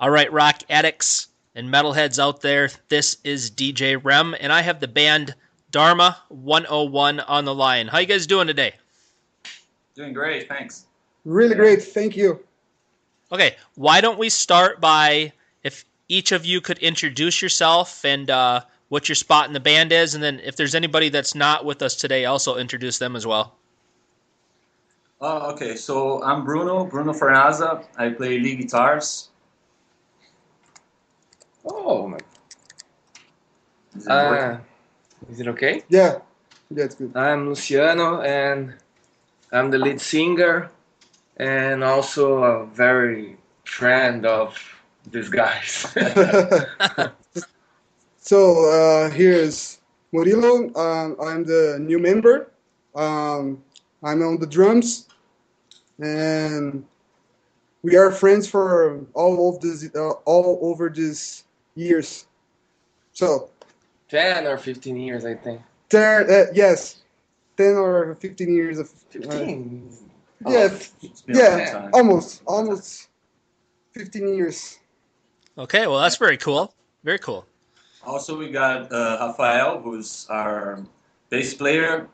All right, rock addicts and metalheads out there, this is DJ REM, and I have the band Dharma 101 on the line. How you guys doing today? Doing great, thanks. Really great, thank you. Okay, why don't we start by if each of you could introduce yourself and what your spot in the band is, and then if there's anybody that's not with us today, also introduce them as well. Okay, so I'm Bruno Fernaza. I play lead guitars. Oh, Is it working? is it okay? Yeah, that's good. I'm Luciano, and I'm the lead singer, and also a very friend of these guys. So here's Murilo. I'm the new member. I'm on the drums, and we are friends for all over these years. So 10 or 15 years, I think. yes, 10 or 15 years of 15? yeah, It's been a long yeah, time. almost 15 years. Okay, well that's very cool. Very cool. Also, we got Rafael, who's our bass player,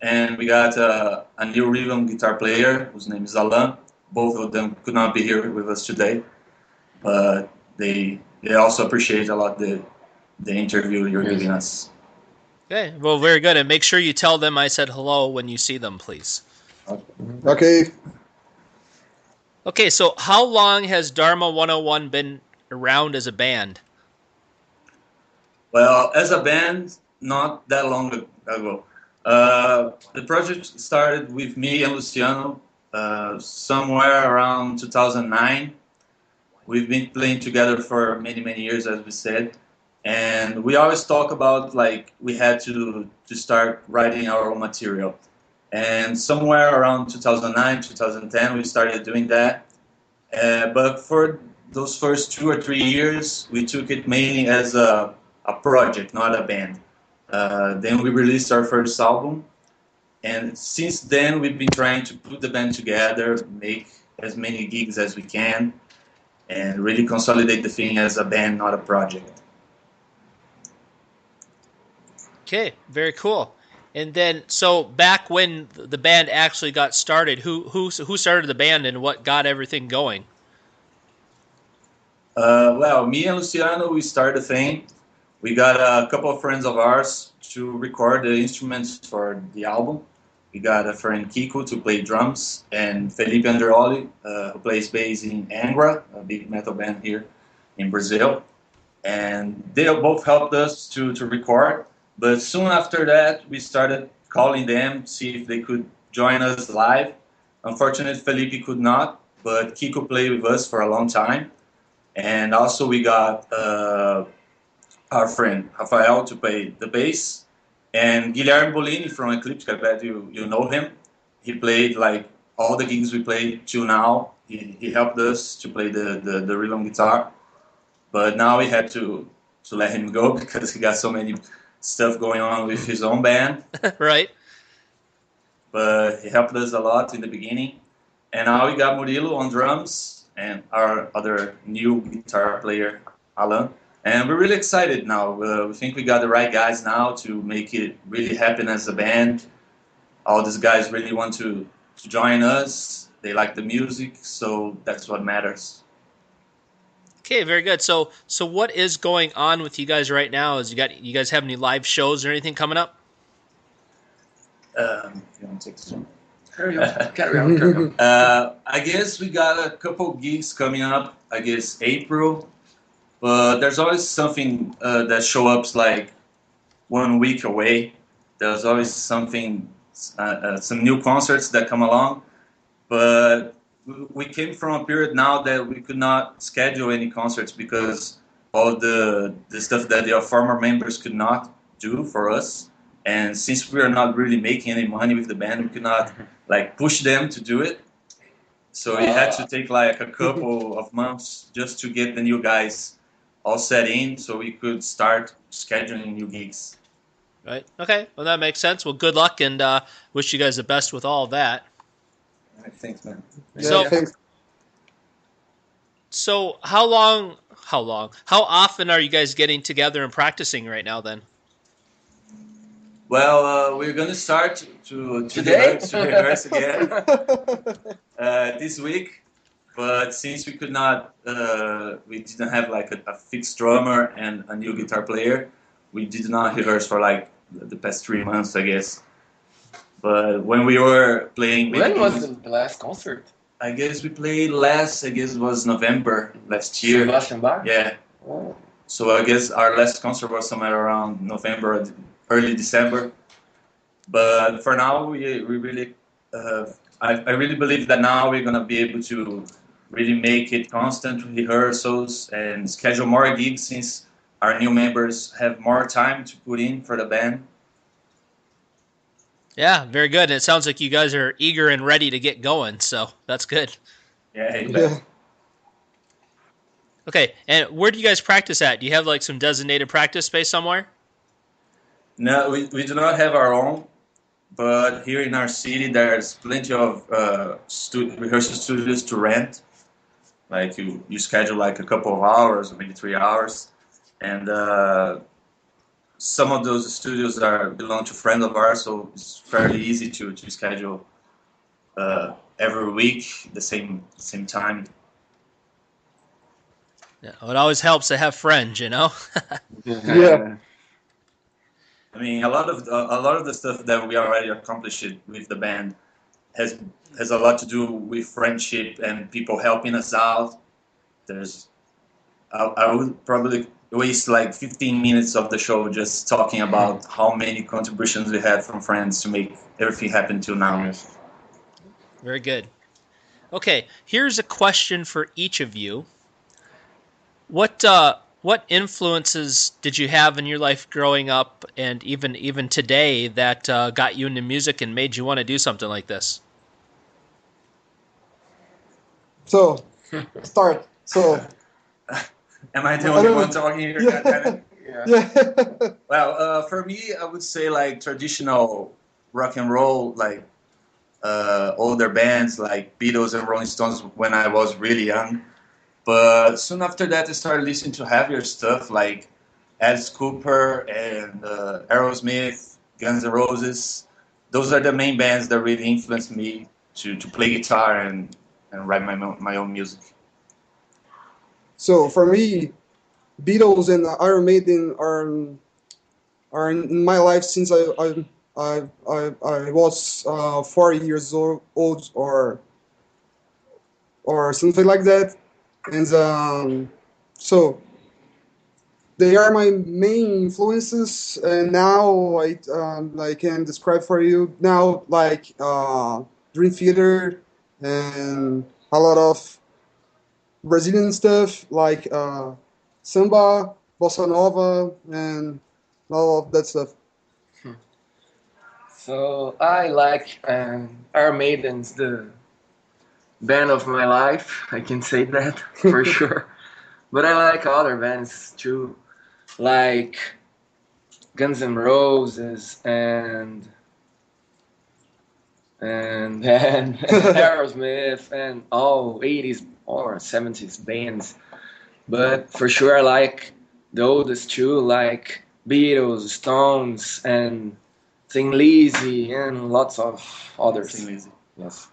and we got a new rhythm guitar player, whose name is Alan. Both of them could not be here with us today, but they also appreciate a lot the interview you're giving us. Okay, well, very good. And make sure you tell them I said hello when you see them, please. Okay. Okay, so how long has Dharma 101 been around as a band? Well, as a band, not that long ago. The project started with me and Luciano somewhere around 2009. We've been playing together for many, many years, as we said. And we always talk about like we had to start writing our own material. And somewhere around 2009, 2010, we started doing that. But for those first 2 or 3 years, we took it mainly as a project, not a band. Then we released our first album, and since then we've been trying to put the band together, make as many gigs as we can, and really consolidate the thing as a band, not a project. Okay, very cool. And then, so back when the band actually got started, who started the band and what got everything going? Well, me and Luciano, we started a thing. We got a couple of friends of ours to record the instruments for the album. We got a friend Kiko to play drums, and Felipe Andreoli, who plays bass in Angra, a big metal band here in Brazil. And they both helped us to record. But soon after that, we started calling them, see if they could join us live. Unfortunately, Felipe could not, but Kiko played with us for a long time. And also we got our friend Rafael to play the bass, and Guilherme Bolini from Eclipse. I bet you know him. He played like all the gigs we played till now. He helped us to play the rhythm guitar, but now we had to let him go because he got so many stuff going on with his own band. Right. But he helped us a lot in the beginning. And now we got Murilo on drums and our other new guitar player, Alan. And we're really excited now. We think we got the right guys now to make it really happen as a band. All these guys really want to join us. They like the music, so that's what matters. Okay, very good. So what is going on with you guys right now? Is you guys have any live shows or anything coming up? You want to take this one? Carry on. I guess we got a couple gigs coming up. I guess April, but there's always something that show up like 1 week away. There's always something, some new concerts that come along. But we came from a period now that we could not schedule any concerts because all the stuff that the former members could not do for us. And since we are not really making any money with the band, we could not like push them to do it. So we had to take like a couple of months just to get the new guys all set in so we could start scheduling new gigs. Right. Okay. Well, that makes sense. Well, good luck, and wish you guys the best with all of that. All right, thanks, man. Yeah, thanks. So how often are you guys getting together and practicing right now then? Well, we're gonna start Today? to rehearse again this week. But since we could not, we didn't have like a fixed drummer and a new guitar player, we did not rehearse for like the past 3 months, I guess. But when we were playing, When was the last concert? I guess we played last. I guess it was November last year. Sebastian Bach? Yeah. Oh. So I guess our last concert was somewhere around November, early December. But for now, we really, I really believe that now we're gonna be able to really make it constant rehearsals and schedule more gigs since our new members have more time to put in for the band. Yeah, very good. And it sounds like you guys are eager and ready to get going, so that's good. Yeah, exactly. Yeah. Okay, and where do you guys practice at? Do you have like some designated practice space somewhere? No, we do not have our own, but here in our city there's plenty of rehearsal studios to rent. Like you schedule like a couple of hours, maybe 3 hours, and some of those studios belong to friends of ours, so it's fairly easy to schedule every week the same time. Yeah, well, it always helps to have friends, you know. Yeah. I mean, a lot of the stuff that we already accomplished with the band has a lot to do with friendship and people helping us out. I would probably waste like 15 minutes of the show just talking about how many contributions we had from friends to make everything happen till now. Very good. Okay, here's a question for each of you. What influences did you have in your life growing up, and even today, that got you into music and made you want to do something like this? So, start. So, Am I the I only don't one know. talking here? Yeah. Goddammit. Yeah. Yeah. Well, for me, I would say like traditional rock and roll, like older bands like Beatles and Rolling Stones when I was really young. But soon after that, I started listening to heavier stuff like Alice Cooper and Aerosmith, Guns N' Roses. Those are the main bands that really influenced me to play guitar and write my own music. So for me, Beatles and Iron Maiden are in my life since I was 4 years old or something like that, and so they are my main influences. And now I can describe for you now like Dream Theater and a lot of Brazilian stuff like samba, bossa nova, and all of that stuff. So I like Iron Maiden's the band of my life. I can say that for sure. But I like other bands too, like Guns N' Roses and Aerosmith and all 80s or 70s bands. But for sure I like the oldest too, like Beatles, Stones, and Thin Lizzy, and lots of others. Thin Lizzy. Yes.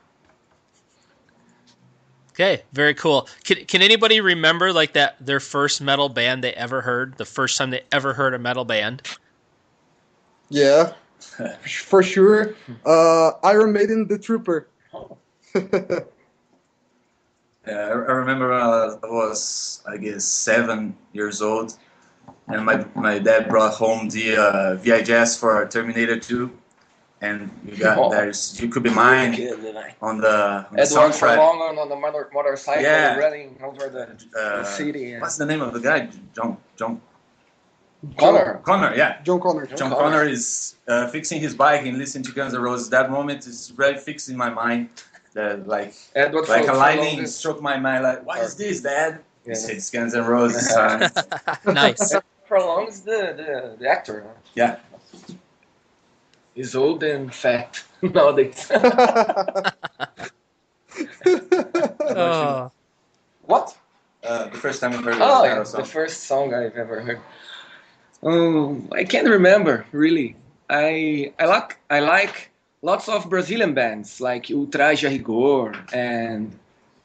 Okay, very cool. Can anybody remember like their first metal band they ever heard? The first time they ever heard a metal band? Yeah, for sure. Iron Maiden, The Trooper. Yeah, I remember I was, I guess, 7 years old, and my dad brought home the VHS for Terminator 2, and there's You Could Be Mine on the Edward soundtrack. Furlong on the motorcycle Yeah. running over the city. What's the name of the guy? John Connor. Connor, yeah. John Connor. John Connor is fixing his bike and listening to Guns N' Roses. That moment is really fixed in my mind. That Edward like a Furlong lightning is- struck my mind. Like, what is this, Dad? He Yeah. said, "It's Guns N' Roses." Son. Nice. Furlong is the actor. Yeah. He's old and fat nowadays. Oh. What? The first time I heard Oh, a yeah, metal the song. first song I've ever heard. I can't remember really. I like lots of Brazilian bands like Ultraje a Rigor and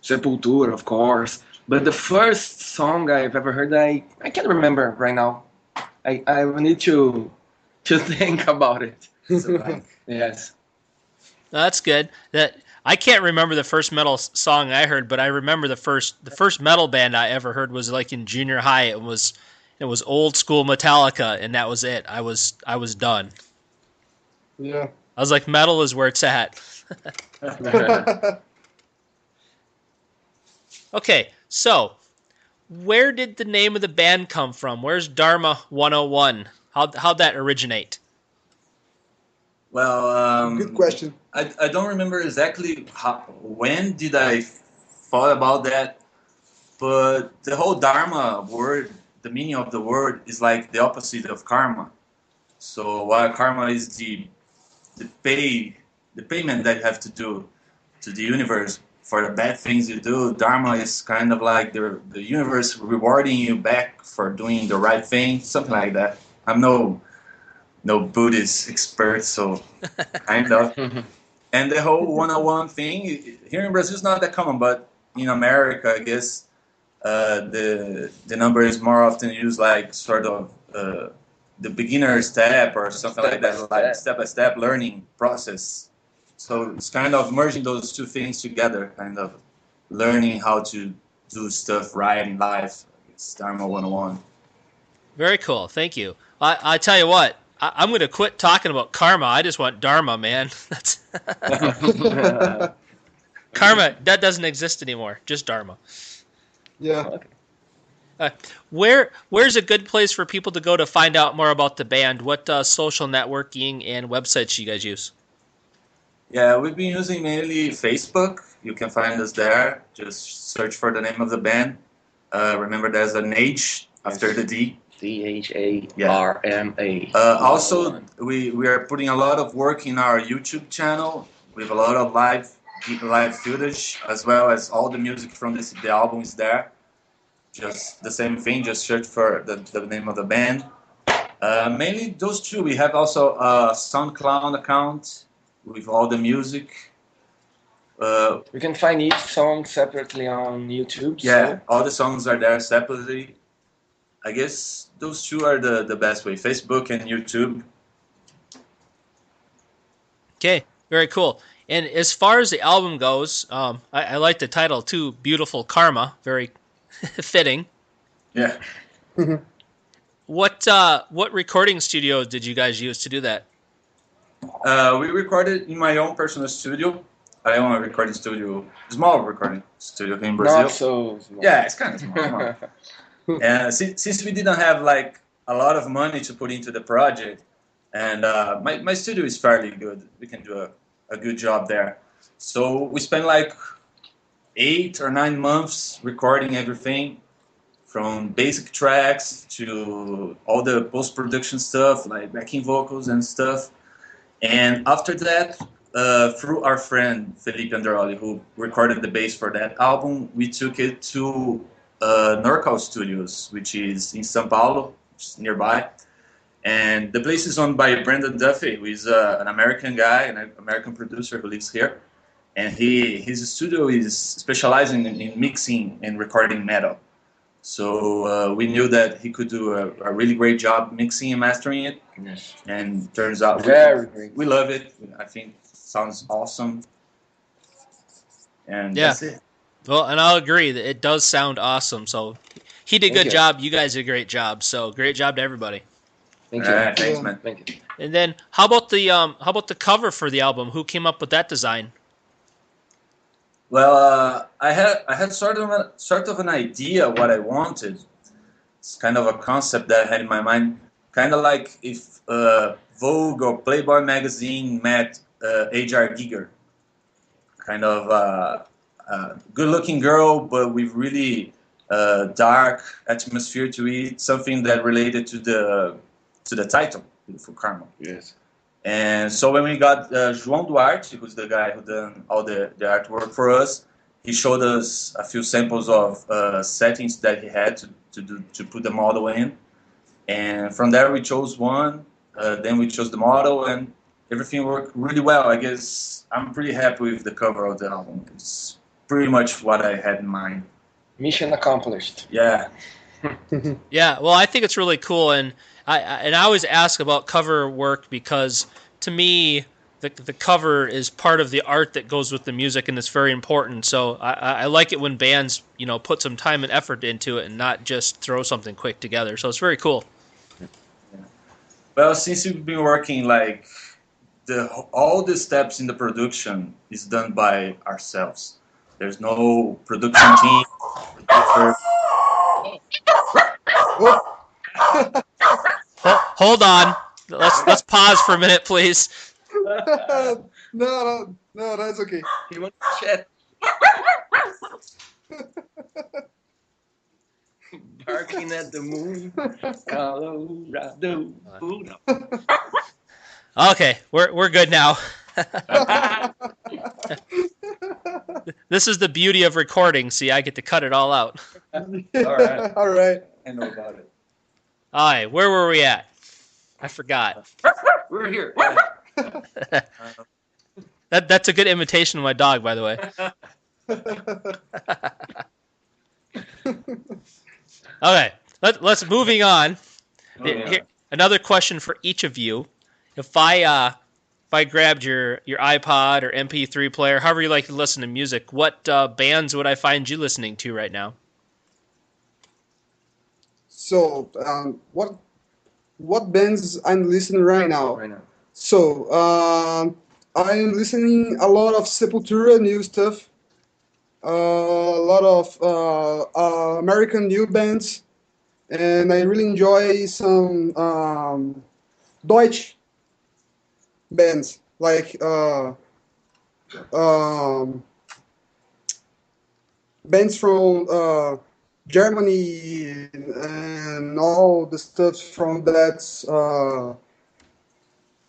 Sepultura, of course. But the first song I've ever heard, I can't remember right now. I will need to think about it. It's a blank. Yes. That's good. That I can't remember the first metal song I heard, but I remember the first metal band I ever heard was like in junior high. It was old school Metallica, and that was it. I was done. Yeah. I was like, metal is where it's at. Okay, so where did the name of the band come from? Where's Dharma 101? How'd that originate? Well, Good question. I don't remember exactly when did I thought about that, but the whole Dharma word, the meaning of the word is like the opposite of karma. So while karma is the pay the payment that you have to do to the universe for the bad things you do, Dharma is kind of like the universe rewarding you back for doing the right thing, something like that. I'm no Buddhist expert, so kind of. And the whole one-on-one thing here in Brazil is not that common, but in America, I guess the number is more often used like sort of the beginner step or something like that, like step-by-step learning process. So it's kind of merging those two things together, kind of learning how to do stuff right in life. It's Dharma 101. Very cool. Thank you. I tell you what, I'm going to quit talking about karma. I just want Dharma, man. That's karma. That doesn't exist anymore. Just Dharma. Yeah. Uh, where's a good place for people to go to find out more about the band? What social networking and websites you guys use? Yeah, we've been using mainly Facebook. You can find us there. Just search for the name of the band. Remember, there's an H after the D. Dharma. Also, we are putting a lot of work in our YouTube channel with a lot of live footage, as well as all the music from the album is there. Just the same thing. Just search for the name of the band. Mainly those two. We have also a SoundCloud account with all the music. You can find each song separately on YouTube. Yeah, all the songs are there separately. I guess those two are the best way, Facebook and YouTube. Okay, very cool. And as far as the album goes, I like the title too, "Beautiful Karma." Very fitting. Yeah. What recording studio did you guys use to do that? We recorded in my own personal studio. I own a recording studio, small recording studio in Brazil. Not so small. Yeah, it's kind of small. And since we didn't have like a lot of money to put into the project, and my studio is fairly good, we can do a good job there. So we spent like 8 or 9 months recording everything, from basic tracks to all the post-production stuff, like backing vocals and stuff. And after that, through our friend Felipe Andrade, who recorded the bass for that album, we took it to NorCal Studios, which is in São Paulo, which is nearby. And the place is owned by Brandon Duffy, who is an American guy, an American producer who lives here. And his studio is specializing in mixing and recording metal. So we knew that he could do a really great job mixing and mastering it. Yes. And turns out Very great. we love it. I think it sounds awesome. And Yeah. that's it. Well, and I'll agree that it does sound awesome. So he did a Thank good you. job. You guys did a great job. So great job to everybody. Thank All you. right, thanks, Yeah. man. Thank you. And then how about the cover for the album? Who came up with that design? Well, I had sort of an idea what I wanted. It's kind of a concept that I had in my mind, kind of like if Vogue or Playboy magazine met H.R. Giger, kind of good-looking girl, but with really dark atmosphere to it. Something that related to the title, Beautiful Karma. Yes. And so when we got João Duarte, who's the guy who done all the artwork for us, he showed us a few samples of settings that he had to put the model in, and from there we chose one. Then we chose the model, and everything worked really well. I guess I'm pretty happy with the cover of the album. It's pretty much what I had in mind. Mission accomplished. Yeah. Yeah, well, I think it's really cool, and I always ask about cover work because to me the cover is part of the art that goes with the music, and it's very important. So I like it when bands put some time and effort into it and not just throw something quick together. So it's very cool. Well, since we've been working like all the steps in the production is done by ourselves. There's no production team. Producer. Hold on. Let's pause for a minute, please. No, that's okay. He wants to chat. Barking at the moon. Colorado. Okay, we're good now. This is the beauty of recording. See, I get to cut it all out. All right. All right. I know about it. All right, where were we at? I forgot. We're here. That's a good imitation of my dog, by the way. Okay, let's moving on. Here, another question for each of you. If I grabbed your iPod or MP3 player, however you like to listen to music, what bands would I find you listening to right now? So, what bands I'm listening right now? So, I'm listening a lot of Sepultura new stuff, a lot of American new bands, and I really enjoy some Deutsch bands like bands from Germany and all the stuff from that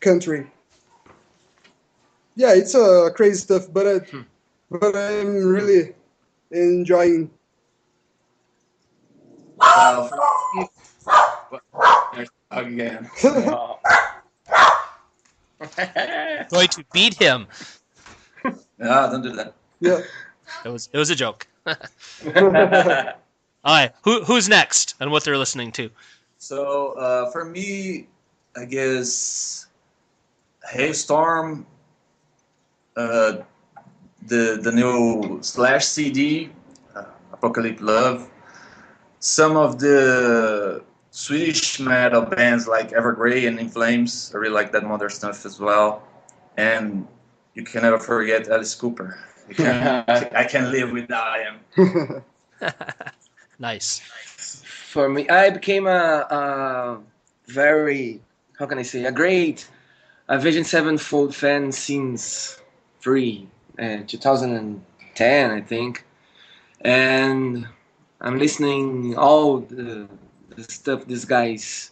country. Yeah, it's crazy stuff, but I'm really enjoying. Again. Going to beat him. No, don't do that. Yeah. It was a joke. All right, who's next and what they're listening to? So for me, I guess Hailstorm, the new Slash CD, Apocalypse Love, some of the Swedish metal bands like Evergrey and In Flames. I really like that modern stuff as well. And you can never forget Alice Cooper. I can't live without him. Nice. For me, I became a very, how can I say, a great Avenged Sevenfold fan since 2010, I think. And I'm listening all the stuff these guys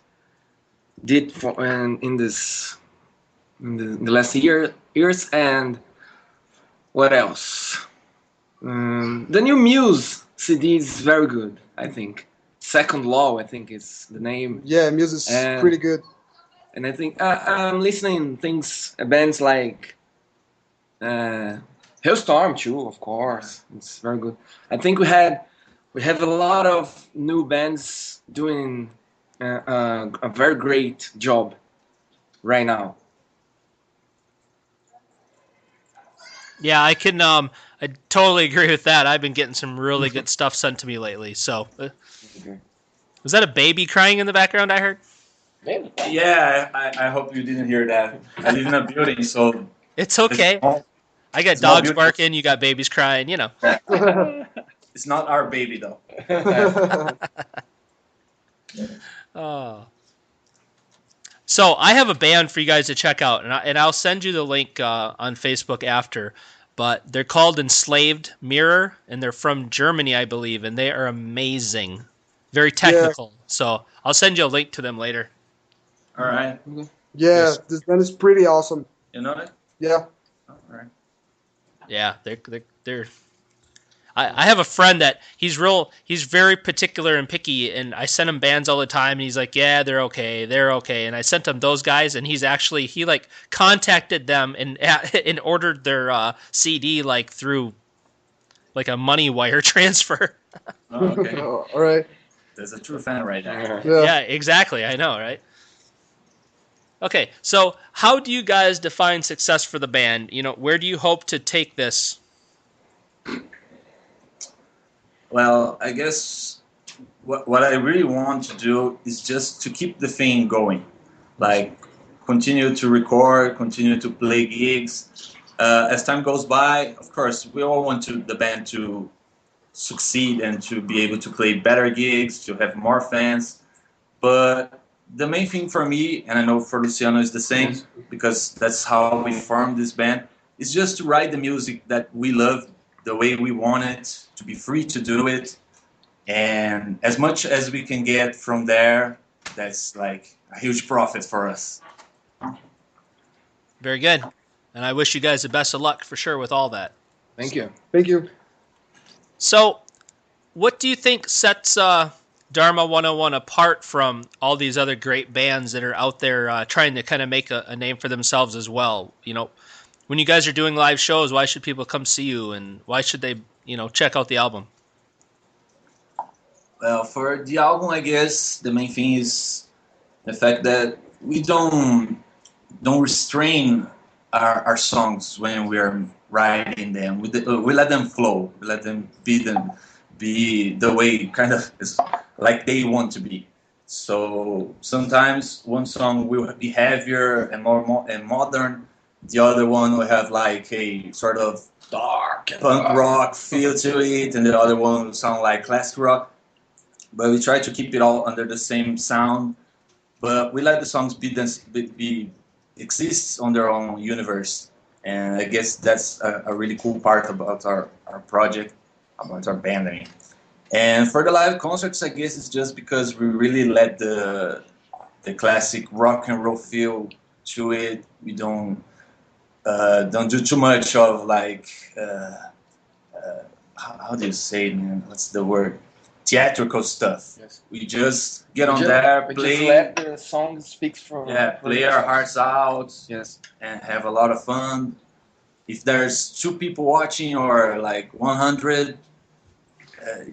did in the last years. And what else? The new Muse CD is very good, I think. Second Law, I think is the name. Yeah, music's pretty good. And I think I'm listening bands like Hailstorm too, of course. It's very good. I think we have a lot of new bands doing a very great job right now. Yeah, I can. I totally agree with that. I've been getting some really good stuff sent to me lately. So, was that a baby crying in the background? I heard. Maybe. Yeah, I hope you didn't hear that. I live in a building, so It's okay. I got dogs barking. You got babies crying. You know. It's not our baby though. Oh. So I have a band for you guys to check out, and I'll send you the link on Facebook after. But they're called Enslaved Mirror, and they're from Germany, I believe, and they are amazing, very technical. Yeah. So I'll send you a link to them later. All right. Yeah, this band is pretty awesome. You know it? Yeah. All right. Yeah, I have a friend that he's very particular and picky, and I send him bands all the time, and he's like, yeah, they're okay. And I sent him those guys, and he like contacted them and ordered their CD like through like a money wire transfer. Oh, okay. All right. There's a true fan right there. Yeah. Yeah, exactly. I know, right? Okay, so how do you guys define success for the band? You know, where do you hope to take this? Well, I guess what I really want to do is just to keep the thing going. Like, continue to record, continue to play gigs. As time goes by, of course, we all want the band to succeed and to be able to play better gigs, to have more fans. But the main thing for me, and I know for Luciano is the same, because that's how we formed this band, is just to write the music that we love the way we want it, to be free to do it. And as much as we can get from there, that's like a huge profit for us. Very good. And I wish you guys the best of luck for sure with all that. Thank you. Thank you. So, what do you think sets Dharma 101 apart from all these other great bands that are out there trying to kind of make a name for themselves as well? You know, when you guys are doing live shows, why should people come see you, and why should they, check out the album? Well, for the album, I guess the main thing is the fact that we don't restrain our songs when we are writing them. We let them flow. We let them be the way kind of is like they want to be. So sometimes one song will be heavier and more and modern. The other one will have like a sort of Dark and punk rock. rock feel to it, and the other one will sound like classic rock. But we try to keep it all under the same sound. But we let the songs be exists on their own universe, and I guess that's a really cool part about our project, about our band. I mean. And for the live concerts, I guess it's just because we really let the classic rock and roll feel to it. We don't do too much of like how do you say it, man? What's the word? Theatrical stuff. Yes. We just get on there, We play. just let the song speak for. Play our hearts out. Yes. And have a lot of fun. If there's 2 people watching or like 100,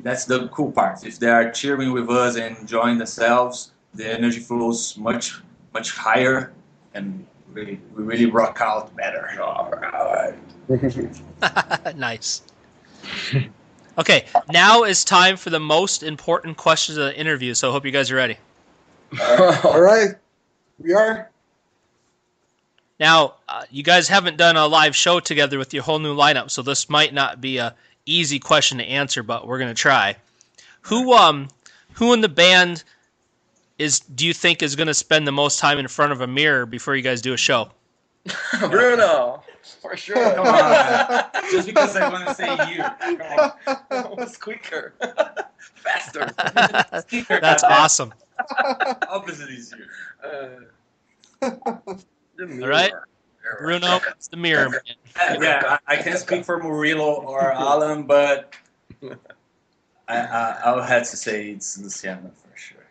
that's the cool part. If they are cheering with us and enjoying themselves, the energy flows much higher, and we really rock out better. All right. Nice. Okay, now is time for the most important questions of the interview, so I hope you guys are ready. All right. We are. Now, you guys haven't done a live show together with your whole new lineup, so this might not be a easy question to answer, but we're gonna try. Who in the band do you think is gonna spend the most time in front of a mirror before you guys do a show? Bruno, for sure. Come on. Just because I want to say you. Come on. Quicker. Faster. That's awesome. Opposite is you. All right, Bruno, it's the mirror man. Yeah, I can't speak for Murilo or Alan, but I would have to say it's Luciano for sure.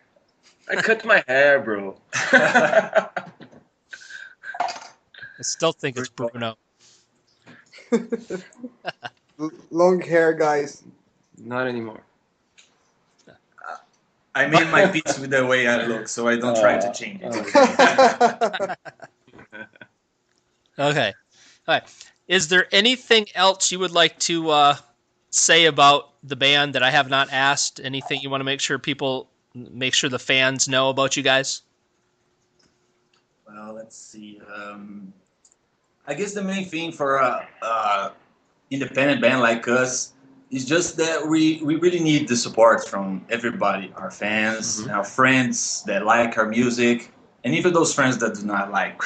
I cut my hair, bro. I still think it's Bruno. Long hair, guys. Not anymore. I made my peace with the way I look, so I don't try to change it. Okay. All right. Is there anything else you would like to say about the band that I have not asked? Anything you want to make sure the fans know about you guys? Well, let's see. I guess the main thing for a independent band like us is just that we really need the support from everybody, our fans, and our friends that like our music, and even those friends that do not like.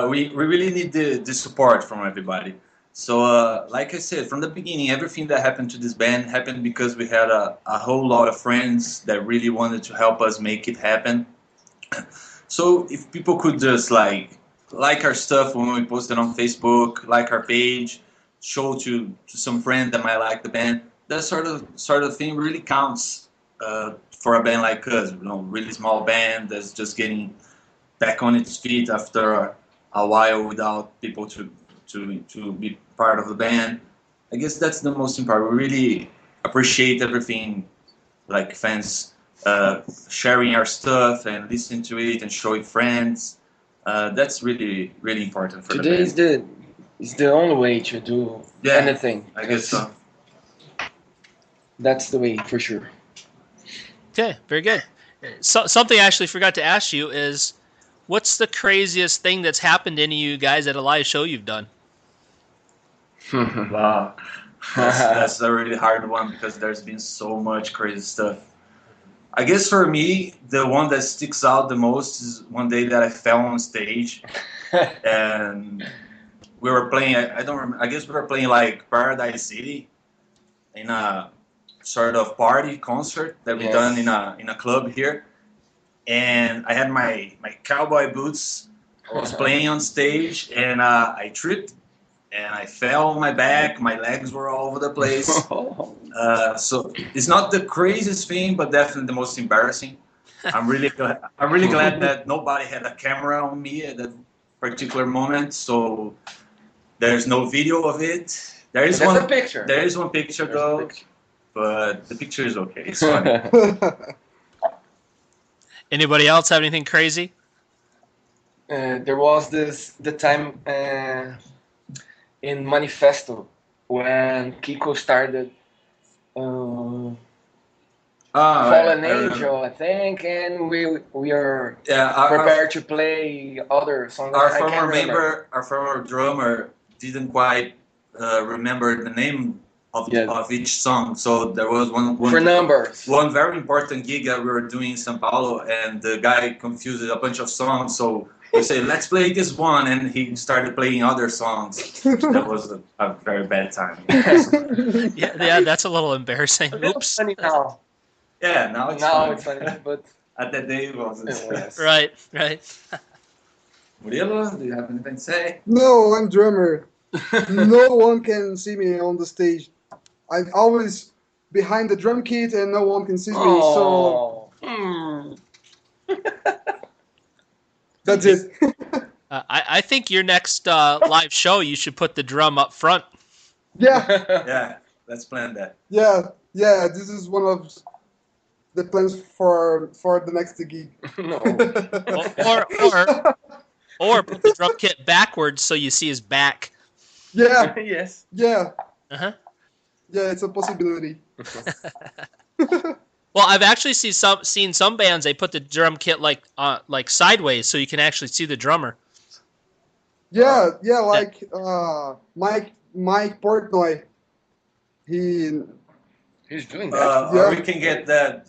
We really need the support from everybody. So, like I said, from the beginning, everything that happened to this band happened because we had a whole lot of friends that really wanted to help us make it happen. So if people could just like our stuff when we post it on Facebook, like our page, show to some friend that might like the band. That sort of thing really counts for a band like us. You know, really small band that's just getting back on its feet after a while without people to be part of the band. I guess that's the most important. We really appreciate everything, like fans sharing our stuff and listening to it and showing friends. That's really really important for Today the band. is the only way to do anything. I guess so. That's the way for sure. Okay, very good. So, something I actually forgot to ask you is, what's the craziest thing that's happened to any of you guys at a live show you've done? Wow, that's a really hard one because there's been so much crazy stuff. I guess for me, the one that sticks out the most is one day that I fell on stage, and we were playing. I don't remember. I guess we were playing like Paradise City in a sort of party concert that we done in a club here, and I had my cowboy boots. I was playing on stage, and I tripped. And I fell on my back. My legs were all over the place. So it's not the craziest thing, but definitely the most embarrassing. I'm really glad that nobody had a camera on me at that particular moment. So there's no video of it. There's one picture. There is one picture though, but the picture is okay. It's funny. Anybody else have anything crazy? There was the time in Manifesto when Kiko started Fallen Angel, I think, and we are prepared to play other songs. Our former drummer didn't quite remember the name of each song, so there was one for numbers. One very important gig that we were doing in São Paulo, and the guy confused a bunch of songs, so we said, let's play this one, and he started playing other songs. That was a very bad time. yeah, that's a little embarrassing. Oops. Funny now. Yeah, now it's funny, but at that day it wasn't. Right. Murilo, do you have anything to say? No, I'm drummer. No one can see me on the stage. I'm always behind the drum kit, and no one can see me. So that's it. I think your next live show, you should put the drum up front. Yeah. Let's plan that. Yeah. This is one of the plans for the next gig. or put the drum kit backwards so you see his back. Yeah. Yes. Yeah. Uh-huh. Yeah, it's a possibility. Well, I've actually seen some bands, they put the drum kit like sideways so you can actually see the drummer. Yeah, like Mike Portnoy. He's doing that. Or we can get that